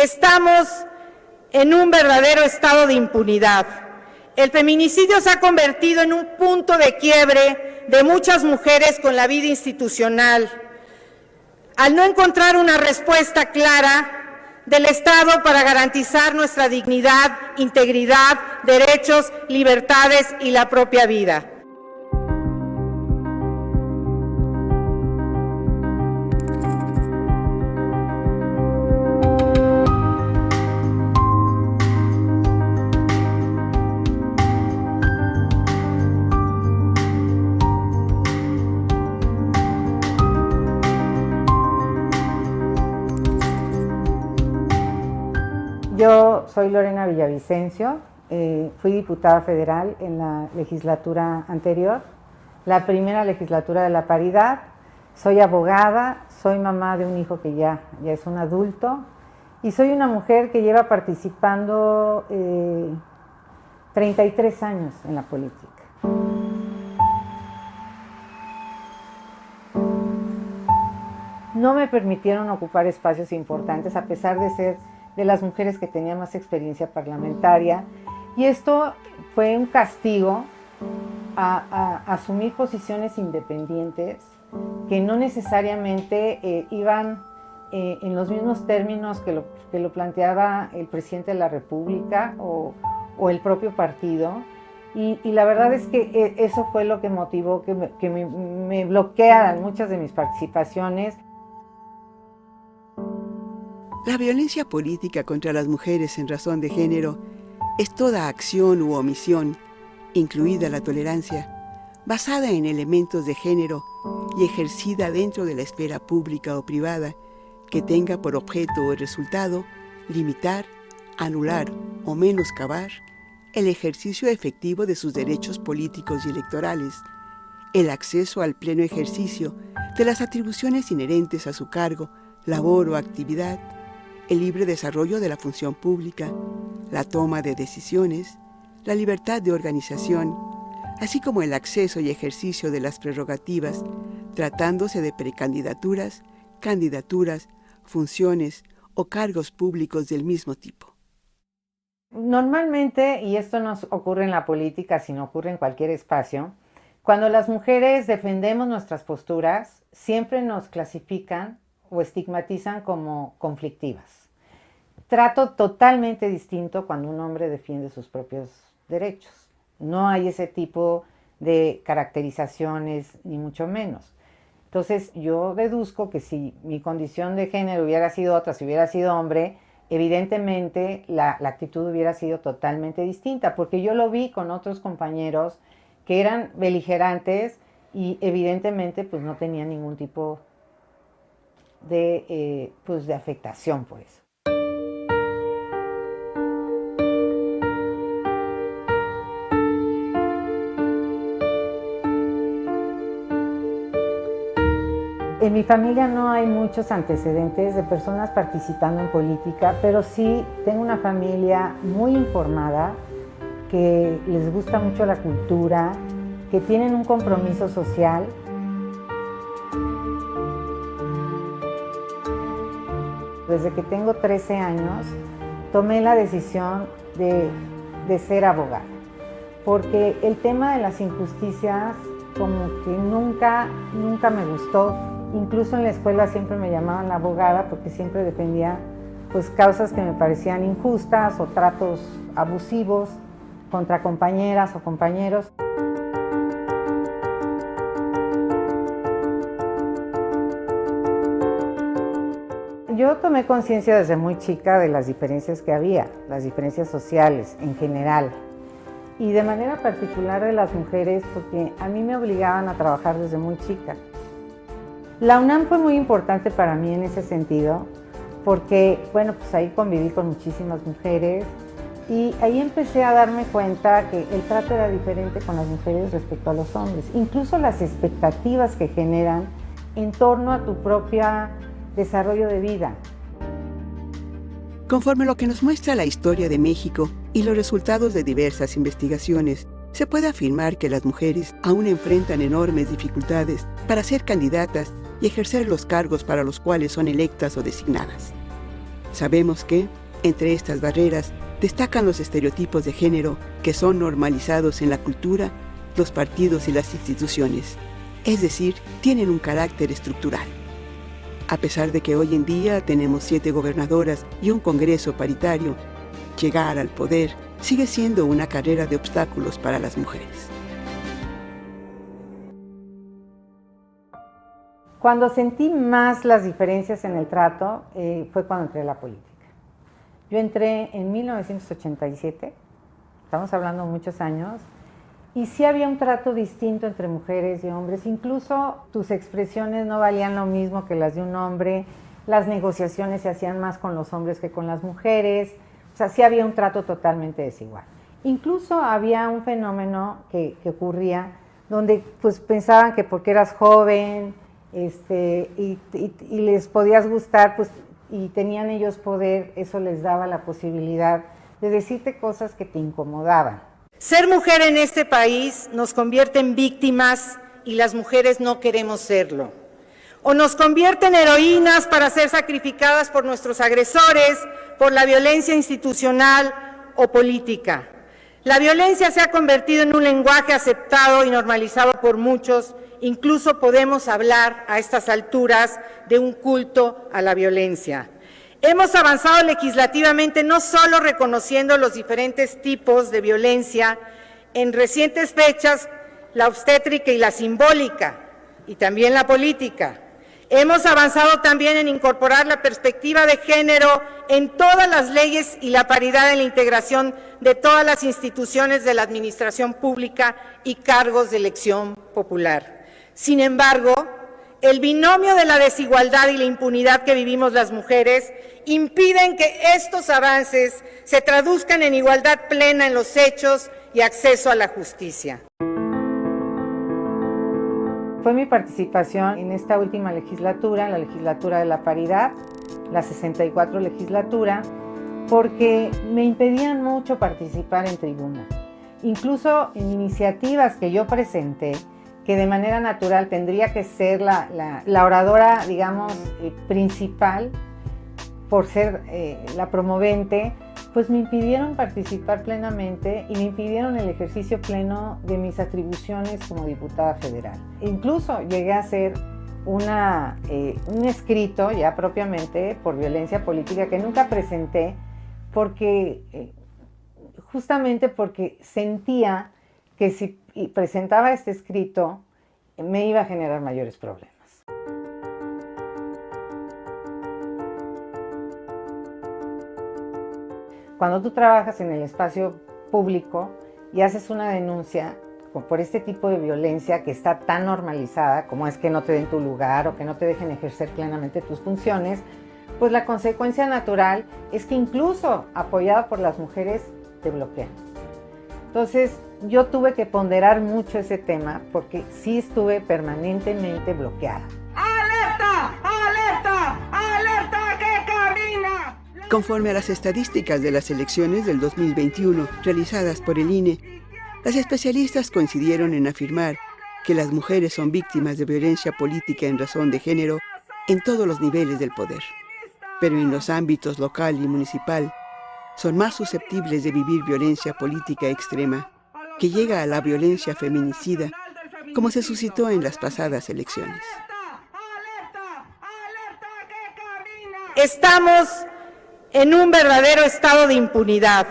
Estamos en un verdadero estado de impunidad. El feminicidio se ha convertido en un punto de quiebre de muchas mujeres con la vida institucional. Al no encontrar una respuesta clara del Estado para garantizar nuestra dignidad, integridad, derechos, libertades y la propia vida. Yo soy Lorena Villavicencio, fui diputada federal en la legislatura anterior, la primera legislatura de la paridad, soy abogada, soy mamá de un hijo que ya es un adulto y soy una mujer que lleva participando 33 años en la política. No me permitieron ocupar espacios importantes a pesar de ser de las mujeres que tenían más experiencia parlamentaria, y esto fue un castigo a asumir posiciones independientes que no necesariamente iban en los mismos términos que lo planteaba el presidente de la República o el propio partido, y la verdad es que eso fue lo que motivó que me bloquearan muchas de mis participaciones. La violencia política contra las mujeres en razón de género es toda acción u omisión, incluida la tolerancia, basada en elementos de género y ejercida dentro de la esfera pública o privada, que tenga por objeto o resultado limitar, anular o menoscabar el ejercicio efectivo de sus derechos políticos y electorales, el acceso al pleno ejercicio de las atribuciones inherentes a su cargo, labor o actividad, el libre desarrollo de la función pública, la toma de decisiones, la libertad de organización, así como el acceso y ejercicio de las prerrogativas, tratándose de precandidaturas, candidaturas, funciones o cargos públicos del mismo tipo. Normalmente, y esto no ocurre en la política, sino ocurre en cualquier espacio, cuando las mujeres defendemos nuestras posturas, siempre nos clasifican o estigmatizan como conflictivas. Trato totalmente distinto cuando un hombre defiende sus propios derechos. No hay ese tipo de caracterizaciones, ni mucho menos. Entonces, yo deduzco que si mi condición de género hubiera sido otra, si hubiera sido hombre, evidentemente la actitud hubiera sido totalmente distinta, porque yo lo vi con otros compañeros que eran beligerantes y evidentemente pues no tenían ningún tipo de afectación por eso. En mi familia no hay muchos antecedentes de personas participando en política, pero sí tengo una familia muy informada, que les gusta mucho la cultura, que tienen un compromiso social. Desde que tengo 13 años, tomé la decisión de ser abogada, porque el tema de las injusticias como que nunca me gustó. Incluso en la escuela siempre me llamaban la abogada porque siempre defendía pues causas que me parecían injustas o tratos abusivos contra compañeras o compañeros. Yo tomé conciencia desde muy chica de las diferencias que había, las diferencias sociales en general, y de manera particular de las mujeres, porque a mí me obligaban a trabajar desde muy chica. La UNAM fue muy importante para mí en ese sentido, porque, bueno, pues ahí conviví con muchísimas mujeres y ahí empecé a darme cuenta que el trato era diferente con las mujeres respecto a los hombres. Incluso las expectativas que generan en torno a tu propio desarrollo de vida. Conforme lo que nos muestra la historia de México y los resultados de diversas investigaciones, se puede afirmar que las mujeres aún enfrentan enormes dificultades para ser candidatas y ejercer los cargos para los cuales son electas o designadas. Sabemos que, entre estas barreras, destacan los estereotipos de género que son normalizados en la cultura, los partidos y las instituciones, es decir, tienen un carácter estructural. A pesar de que hoy en día tenemos 7 gobernadoras y un Congreso paritario, llegar al poder sigue siendo una carrera de obstáculos para las mujeres. Cuando sentí más las diferencias en el trato fue cuando entré a la política. Yo entré en 1987, estamos hablando de muchos años, y sí había un trato distinto entre mujeres y hombres, incluso tus expresiones no valían lo mismo que las de un hombre, las negociaciones se hacían más con los hombres que con las mujeres, o sea, sí había un trato totalmente desigual. Incluso había un fenómeno que ocurría donde pues pensaban que porque eras joven y les podías gustar, pues, y tenían ellos poder, eso les daba la posibilidad de decirte cosas que te incomodaban. Ser mujer en este país nos convierte en víctimas y las mujeres no queremos serlo. O nos convierte en heroínas para ser sacrificadas por nuestros agresores, por la violencia institucional o política. La violencia se ha convertido en un lenguaje aceptado y normalizado por muchos. Incluso podemos hablar a estas alturas de un culto a la violencia. Hemos avanzado legislativamente no solo reconociendo los diferentes tipos de violencia, en recientes fechas la obstétrica y la simbólica, y también la política. Hemos avanzado también en incorporar la perspectiva de género en todas las leyes y la paridad en la integración de todas las instituciones de la administración pública y cargos de elección popular. Sin embargo, el binomio de la desigualdad y la impunidad que vivimos las mujeres impiden que estos avances se traduzcan en igualdad plena en los hechos y acceso a la justicia. Fue mi participación en esta última legislatura, en la legislatura de la paridad, la 64 legislatura, porque me impedían mucho participar en tribuna. Incluso en iniciativas que yo presenté, que de manera natural tendría que ser la oradora, digamos, principal, por ser la promovente, pues me impidieron participar plenamente y me impidieron el ejercicio pleno de mis atribuciones como diputada federal. Incluso llegué a hacer un escrito ya propiamente por violencia política que nunca presenté justamente porque sentía que si presentaba este escrito me iba a generar mayores problemas. Cuando tú trabajas en el espacio público y haces una denuncia por este tipo de violencia que está tan normalizada, como es que no te den tu lugar o que no te dejen ejercer plenamente tus funciones, pues la consecuencia natural es que incluso apoyado por las mujeres te bloquean. Entonces yo tuve que ponderar mucho ese tema porque sí estuve permanentemente bloqueada. ¡Alerta! ¡Alerta! ¡Alerta que camina! Conforme a las estadísticas de las elecciones del 2021 realizadas por el INE, las especialistas coincidieron en afirmar que las mujeres son víctimas de violencia política en razón de género en todos los niveles del poder. Pero en los ámbitos local y municipal, son más susceptibles de vivir violencia política extrema, que llega a la violencia feminicida, como se suscitó en las pasadas elecciones. Estamos en un verdadero estado de impunidad.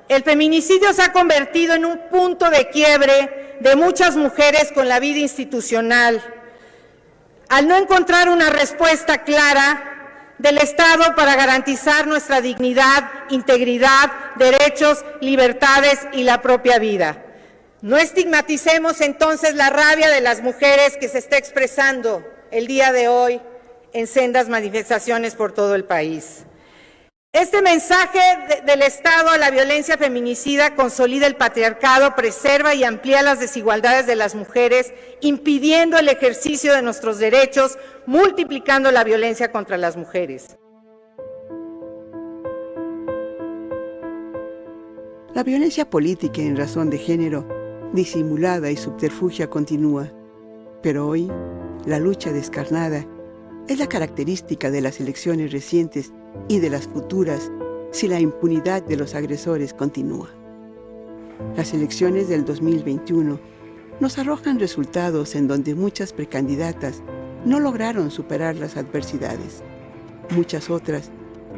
El feminicidio se ha convertido en un punto de quiebre de muchas mujeres con la vida institucional. Al no encontrar una respuesta clara del Estado para garantizar nuestra dignidad, integridad, derechos, libertades y la propia vida. No estigmaticemos entonces la rabia de las mujeres que se está expresando el día de hoy en sendas manifestaciones por todo el país. Este mensaje del Estado a la violencia feminicida consolida el patriarcado, preserva y amplía las desigualdades de las mujeres, impidiendo el ejercicio de nuestros derechos, multiplicando la violencia contra las mujeres. La violencia política en razón de género, disimulada y subterfugia, continúa. Pero hoy, la lucha descarnada es la característica de las elecciones recientes y de las futuras si la impunidad de los agresores continúa. Las elecciones del 2021 nos arrojan resultados en donde muchas precandidatas no lograron superar las adversidades. Muchas otras,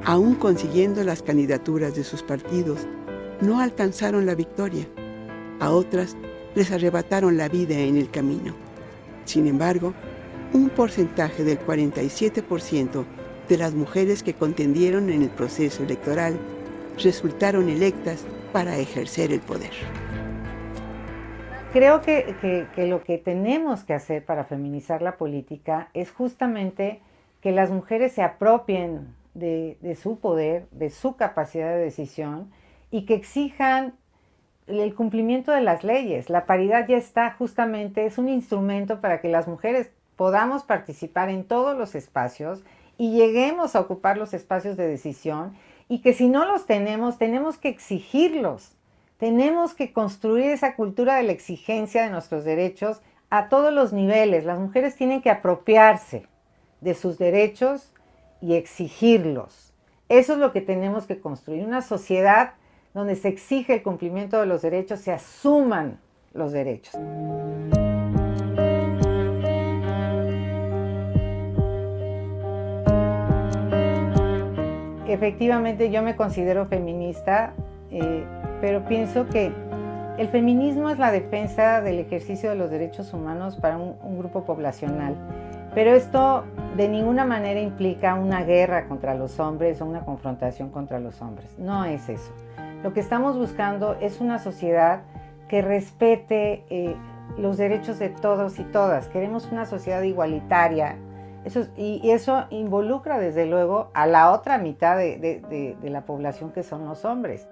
aún consiguiendo las candidaturas de sus partidos, no alcanzaron la victoria. A otras les arrebataron la vida en el camino. Sin embargo, un porcentaje del 47% de las mujeres que contendieron en el proceso electoral resultaron electas para ejercer el poder. Creo que lo que tenemos que hacer para feminizar la política es justamente que las mujeres se apropien de su poder, de su capacidad de decisión y que exijan el cumplimiento de las leyes. La paridad ya está justamente, es un instrumento para que las mujeres podamos participar en todos los espacios y lleguemos a ocupar los espacios de decisión y que si no los tenemos, tenemos que exigirlos. Tenemos que construir esa cultura de la exigencia de nuestros derechos a todos los niveles. Las mujeres tienen que apropiarse de sus derechos y exigirlos. Eso es lo que tenemos que construir. Una sociedad donde se exige el cumplimiento de los derechos, se asuman los derechos. Efectivamente, yo me considero feminista, pero pienso que el feminismo es la defensa del ejercicio de los derechos humanos para un grupo poblacional. Pero esto de ninguna manera implica una guerra contra los hombres o una confrontación contra los hombres. No es eso. Lo que estamos buscando es una sociedad que respete los derechos de todos y todas. Queremos una sociedad igualitaria. Eso involucra desde luego a la otra mitad de la población que son los hombres.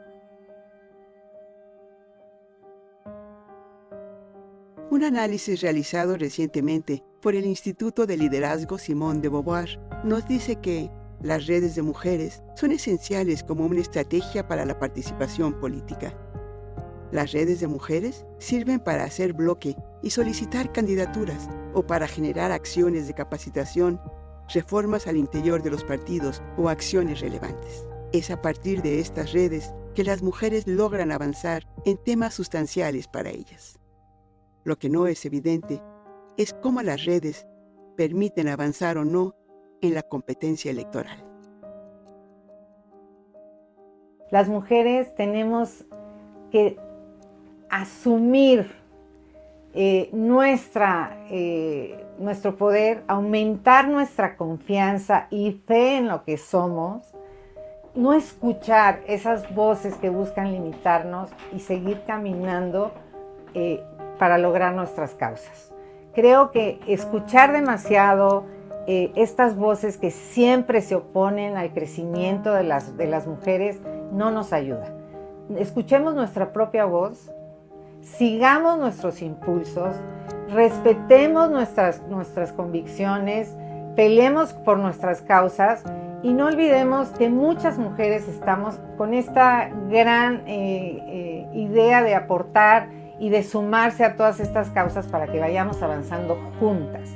Un análisis realizado recientemente por el Instituto de Liderazgo Simone de Beauvoir nos dice que las redes de mujeres son esenciales como una estrategia para la participación política. Las redes de mujeres sirven para hacer bloque y solicitar candidaturas o para generar acciones de capacitación, reformas al interior de los partidos o acciones relevantes. Es a partir de estas redes que las mujeres logran avanzar en temas sustanciales para ellas. Lo que no es evidente es cómo las redes permiten avanzar o no en la competencia electoral. Las mujeres tenemos que asumir nuestro poder, aumentar nuestra confianza y fe en lo que somos, no escuchar esas voces que buscan limitarnos y seguir caminando para lograr nuestras causas. Creo que escuchar demasiado estas voces que siempre se oponen al crecimiento de las mujeres no nos ayuda. Escuchemos nuestra propia voz, sigamos nuestros impulsos, respetemos nuestras convicciones, peleemos por nuestras causas y no olvidemos que muchas mujeres estamos con esta gran idea de aportar y de sumarse a todas estas causas para que vayamos avanzando juntas.